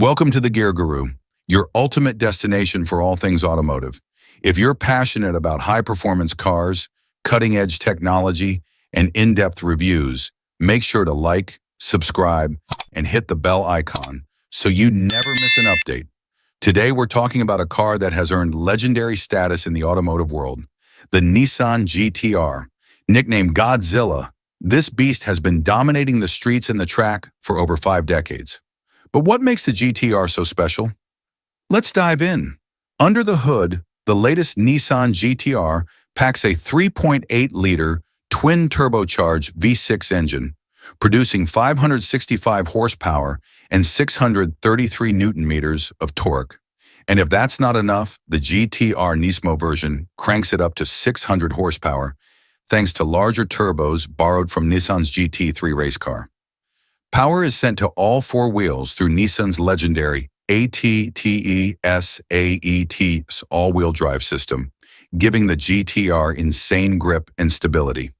Welcome to the Gear Guru, your ultimate destination for all things automotive. If you're passionate about high-performance cars, cutting-edge technology, and in-depth reviews, make sure to like, subscribe, and hit the bell icon so you never miss an update. Today, we're talking about a car that has earned legendary status in the automotive world, the Nissan GTR. Nicknamed Godzilla, this beast has been dominating the streets and the track for over 5 decades. But what makes the GTR so special? Let's dive in. Under the hood, the latest Nissan GTR packs a 3.8-liter twin-turbocharged V6 engine, producing 565 horsepower and 633 newton-meters of torque. And if that's not enough, the GTR Nismo version cranks it up to 600 horsepower, thanks to larger turbos borrowed from Nissan's GT3 race car. Power is sent to all 4 wheels through Nissan's legendary ATTESAET all-wheel drive system, giving the GTR insane grip and stability.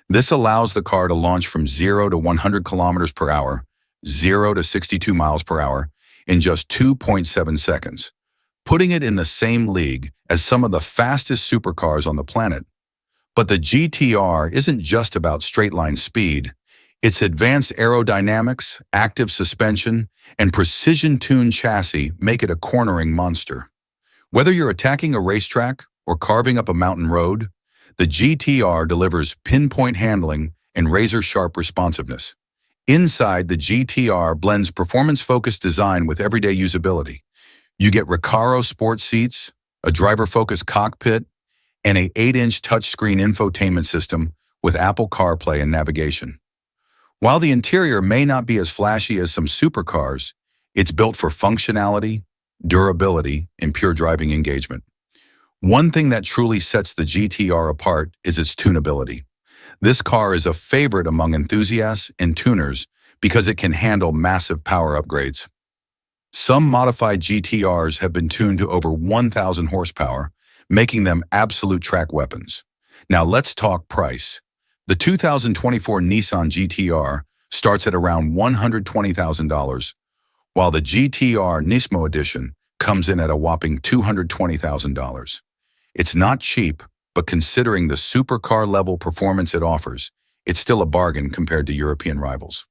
This allows the car to launch from 0 to 100 kilometers per hour, 0 to 62 miles per hour, in just 2.7 seconds, putting it in the same league as some of the fastest supercars on the planet. But the GTR isn't just about straight-line speed. Its advanced aerodynamics, active suspension, and precision-tuned chassis make it a cornering monster. Whether you're attacking a racetrack or carving up a mountain road, the GTR delivers pinpoint handling and razor-sharp responsiveness. Inside, the GTR blends performance-focused design with everyday usability. You get Recaro sport seats, a driver-focused cockpit, and an 8-inch touchscreen infotainment system with Apple CarPlay and navigation. While the interior may not be as flashy as some supercars, it's built for functionality, durability, and pure driving engagement. One thing that truly sets the GTR apart is its tunability. This car is a favorite among enthusiasts and tuners because it can handle massive power upgrades. Some modified GTRs have been tuned to over 1,000 horsepower, making them absolute track weapons. Now let's talk price. The 2024 Nissan GTR starts at around $120,000, while the GTR Nismo Edition comes in at a whopping $220,000. It's not cheap, but considering the supercar-level performance it offers, it's still a bargain compared to European rivals.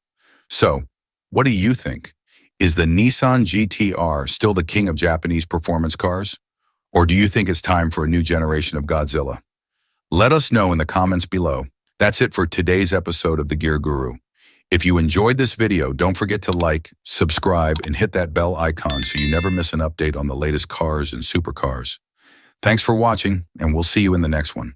So, what do you think? Is the Nissan GTR still the king of Japanese performance cars? Or do you think it's time for a new generation of Godzilla? Let us know in the comments below. That's it for today's episode of The Gear Guru. If you enjoyed this video, don't forget to like, subscribe, and hit that bell icon so you never miss an update on the latest cars and supercars. Thanks for watching, and we'll see you in the next one.